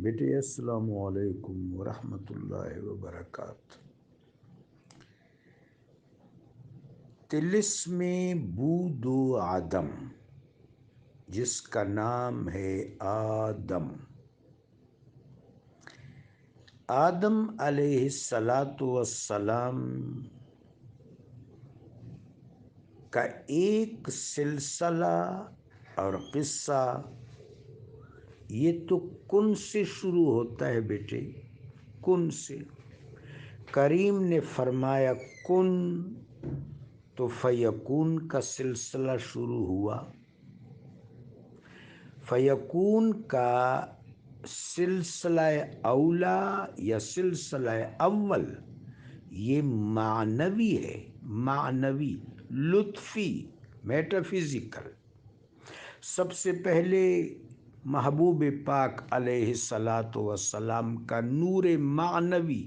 بیٹے السلام علیکم ورحمۃ اللہ وبرکاتہ۔ طلسم بود و عدم، جس کا نام ہے آدم۔ آدم علیہ السلام کا ایک سلسلہ اور قصہ یہ تو کن سے شروع ہوتا ہے بیٹے، کن سے۔ کریم نے فرمایا کن تو فیکون کا سلسلہ شروع ہوا۔ فیکون کا سلسلہ اولا یا سلسلہ اول یہ معنوی ہے، معنوی، لطفی، میٹافزیکل۔ سب سے پہلے محبوب پاک علیہ السلام کا نور معنوی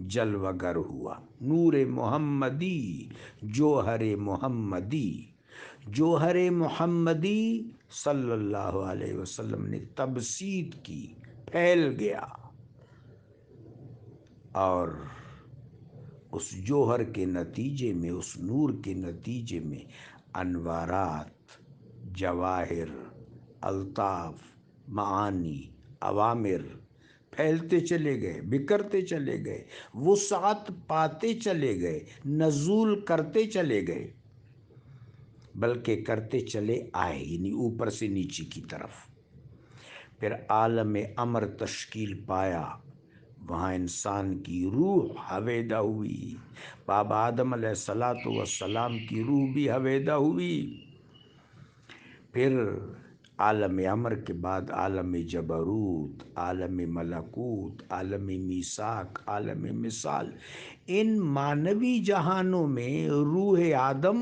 جلوہ گر ہوا، نور محمدی، جوہر محمدی۔ جوہر محمدی صلی اللہ علیہ وسلم نے تبسیط کی، پھیل گیا، اور اس جوہر کے نتیجے میں، اس نور کے نتیجے میں انوارات، جواہر، الطاف، معانی، اوامر پھیلتے چلے گئے، بکھرتے چلے گئے، وسعت پاتے چلے گئے، نزول کرتے چلے گئے، بلکہ کرتے چلے آئے، یعنی اوپر سے نیچے کی طرف۔ پھر عالم امر تشکیل پایا، وہاں انسان کی روح حویدہ ہوئی، بابا آدم علیہ السلام کی روح بھی حویدہ ہوئی۔ پھر عالم امر کے بعد عالم جبروت، عالم ملکوت، عالم میثاق، عالم مثال۔ ان معنوی جہانوں میں روح آدم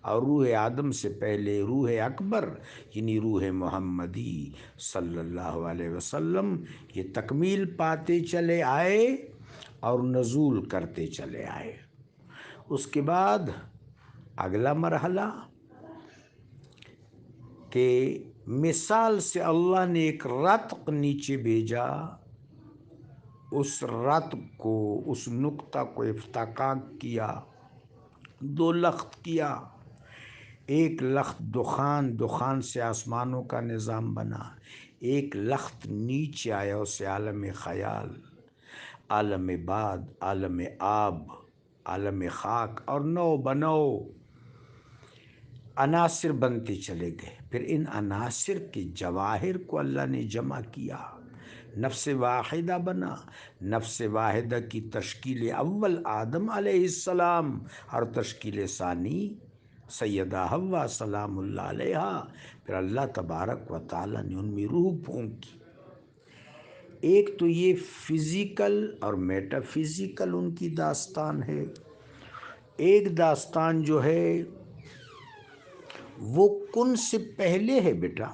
اور روح آدم سے پہلے روح اکبر یعنی روح محمدی صلی اللہ علیہ وسلم یہ تکمیل پاتے چلے آئے اور نزول کرتے چلے آئے۔ اس کے بعد اگلا مرحلہ کہ مثال سے اللہ نے ایک رتق نیچے بھیجا، اس رتق کو، اس نقطہ کو افتقاق کیا، دو لخت کیا، ایک لخت دخان، دخان سے آسمانوں کا نظام بنا، ایک لخت نیچے آیا، اسے عالم خیال، عالم بعد، عالم آب، عالم خاک، اور نو بنو عناصر بنتے چلے گئے۔ پھر ان عناصر کے جواہر کو اللہ نے جمع کیا، نفس واحدہ بنا۔ نفس واحدہ کی تشکیل اول آدم علیہ السلام اور تشکیل ثانی سیدہ حوا سلام اللہ علیہا۔ پھر اللہ تبارک و تعالیٰ نے ان میں روح پھونکی۔ ایک تو یہ فزیکل اور میٹا فزیکل ان کی داستان ہے۔ ایک داستان جو ہے وہ کن سے پہلے ہے بیٹا،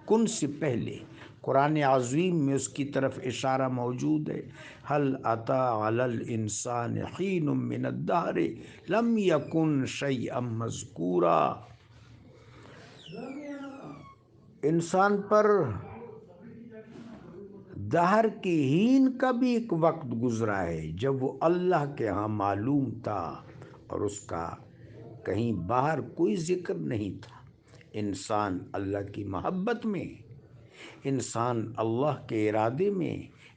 کن سے پہلے۔ قرآن عظیم میں اس کی طرف اشارہ موجود ہے، هل اتى على الانسان حین من الدہر لم یکن شیئا مذکورا۔ انسان پر دہر کے ہین کا بھی ایک وقت گزرا ہے جب وہ اللہ کے ہاں معلوم تھا اور اس کا کہیں باہر کوئی ذکر نہیں تھا۔ انسان اللہ کی محبت میں، انسان اللہ کے ارادے میں،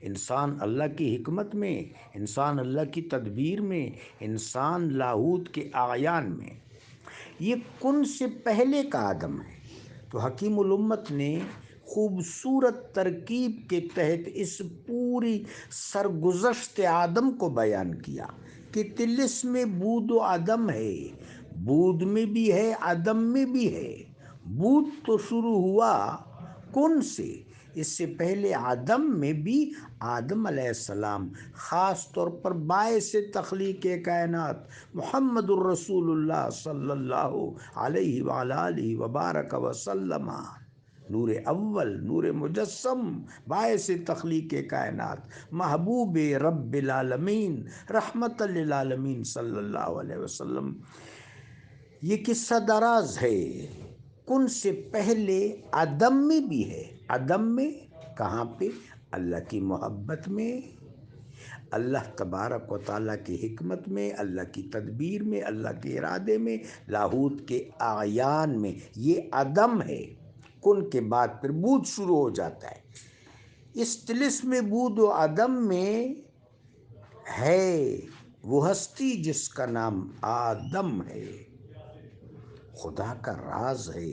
انسان اللہ کی حکمت میں، انسان اللہ کی تدبیر میں، انسان لاہوت کے اعیان میں، یہ کن سے پہلے کا آدم ہے۔ تو حکیم الامت نے خوبصورت ترکیب کے تحت اس پوری سرگزشت آدم کو بیان کیا کہ طلسم بود و عدم ہے، بود میں بھی ہے، عدم میں بھی ہے۔ بود تو شروع ہوا کن سے، اس سے پہلے عدم میں بھی آدم علیہ السلام، خاص طور پر باعث تخلیق کائنات محمد الرسول اللہ صلی اللہ علیہ وآلہ وبارک وسلم، نور اول، نور مجسم، باعث تخلیق کائنات، محبوب رب العالمین، رحمت للعالمین صلی اللہ علیہ وسلم۔ یہ قصہ دراز ہے، کن سے پہلے عدم میں بھی ہے، عدم میں کہاں پہ؟ اللہ کی محبت میں، اللہ تبارک و تعالیٰ کی حکمت میں، اللہ کی تدبیر میں، اللہ کے ارادے میں، لاہوت کے اعیان میں۔ یہ عدم ہے، کن کے بعد پھر بود شروع ہو جاتا ہے۔ اس طلسم بود و عدم میں ہے وہ ہستی جس کا نام آدم ہے، خدا کا راز ہے،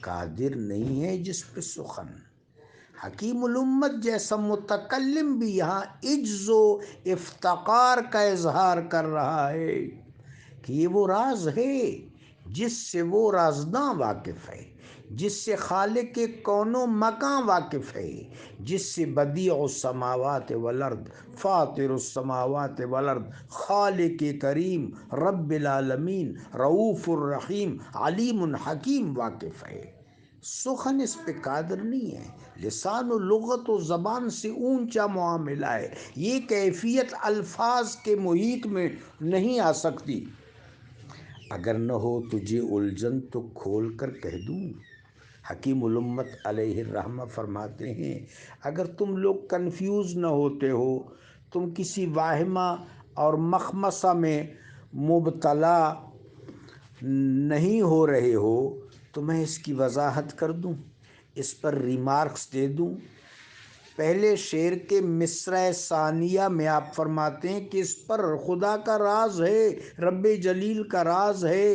قادر نہیں ہے جس پہ سخن۔ حکیم الامت جیسا متکلم بھی یہاں عجز و افتقار کا اظہار کر رہا ہے کہ یہ وہ راز ہے جس سے وہ رازداں واقف ہے، جس سے خالق کون و مکاں واقف ہے، جس سے بدیع السماوات والارض، فاطر السماوات والارض، خالق کریم، رب العالمین، رؤوف الرحیم، علیم حکیم واقف ہے۔ سخن اس پہ قادر نہیں ہے، لسان و لغت و زبان سے اونچا معاملہ ہے، یہ کیفیت الفاظ کے محیط میں نہیں آ سکتی۔ اگر نہ ہو تجھے الجھن تو کھول کر کہہ دوں، حکیم الامت علیہ الرحمہ فرماتے ہیں اگر تم لوگ کنفیوز نہ ہوتے ہو، تم کسی واہمہ اور مخمصہ میں مبتلا نہیں ہو رہے ہو تو میں اس کی وضاحت کر دوں، اس پر ریمارکس دے دوں۔ پہلے شعر کے مصرع ثانیہ میں آپ فرماتے ہیں کہ اس پر خدا کا راز ہے، رب جلیل کا راز ہے،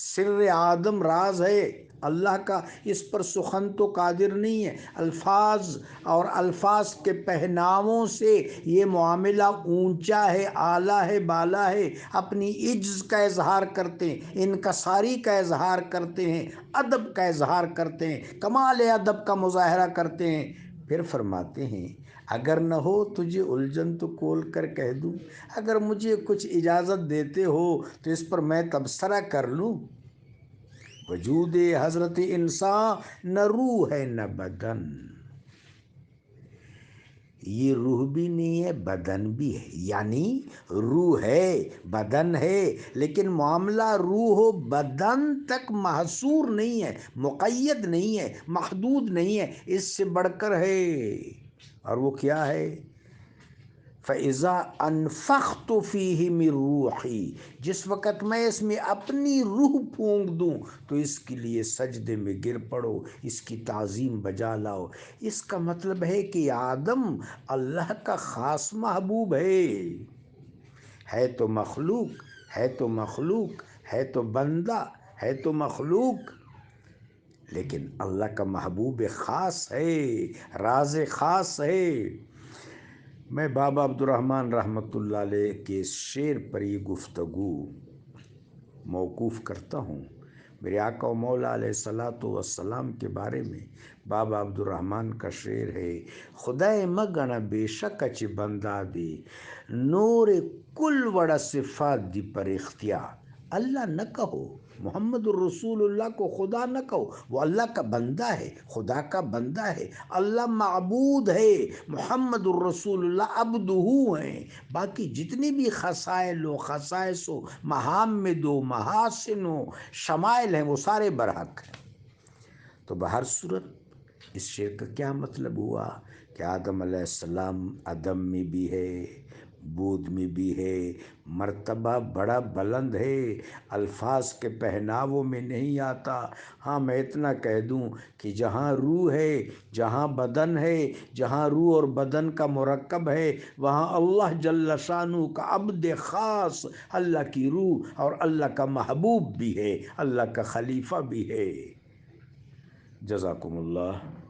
سر آدم راز ہے اللہ کا، اس پر سخن تو قادر نہیں ہے۔ الفاظ اور الفاظ کے پہناووں سے یہ معاملہ اونچا ہے، اعلیٰ ہے، بالا ہے، اپنی عجز کا اظہار کرتے ہیں، انکساری کا اظہار کرتے ہیں، ادب کا اظہار کرتے ہیں، کمال ادب کا مظاہرہ کرتے ہیں۔ پھر فرماتے ہیں اگر نہ ہو تجھے الجھن تو کھول کر کہہ دوں، اگر مجھے کچھ اجازت دیتے ہو تو اس پر میں تبصرہ کر لوں۔ وجود حضرت انسان نہ روح ہے نہ بدن، یہ روح بھی نہیں ہے بدن بھی ہے، یعنی روح ہے بدن ہے لیکن معاملہ روح و بدن تک محصور نہیں ہے، مقید نہیں ہے، محدود نہیں ہے، اس سے بڑھ کر ہے۔ اور وہ کیا ہے؟ فَإِذَا أَنفَخْتُ فِيهِ مِن رُوحِي، جس وقت میں اس میں اپنی روح پھونک دوں تو اس کے لیے سجدے میں گر پڑو، اس کی تعظیم بجا لاؤ۔ اس کا مطلب ہے کہ آدم اللہ کا خاص محبوب ہے تو مخلوق، ہے تو مخلوق، ہے تو بندہ، ہے تو مخلوق، لیکن اللہ کا محبوب خاص ہے، راز خاص ہے۔ میں بابا عبدالرحمن رحمۃ اللہ علیہ کے اس شعر پر یہ گفتگو موقوف کرتا ہوں۔ میرے آقا و مولا علیہ الصلوۃ والسلام کے بارے میں بابا عبدالرحمن کا شعر ہے، خدائے مگن بے شک اچ بندہ دے، نور کل وڑا صفات دی پر اختیار۔ اللہ نہ کہو، محمد الرسول اللہ کو خدا نہ کہو، وہ اللہ کا بندہ ہے، خدا کا بندہ ہے، اللہ معبود ہے، محمد الرسول اللہ عبدہ ہیں۔ باقی جتنی بھی خصائل و خصائص و محامد و محاسن و شمائل ہیں وہ سارے برحق ہیں۔ تو بہر صورت اس شعر کا کیا مطلب ہوا کہ آدم علیہ السلام عدم میں بھی ہے، بود میں بھی ہے، مرتبہ بڑا بلند ہے، الفاظ کے پہناووں میں نہیں آتا۔ ہاں میں اتنا کہہ دوں کہ جہاں روح ہے، جہاں بدن ہے، جہاں روح اور بدن کا مرکب ہے، وہاں اللہ جل شانہ کا عبد خاص، اللہ کی روح اور اللہ کا محبوب بھی ہے، اللہ کا خلیفہ بھی ہے۔ جزاکم اللہ۔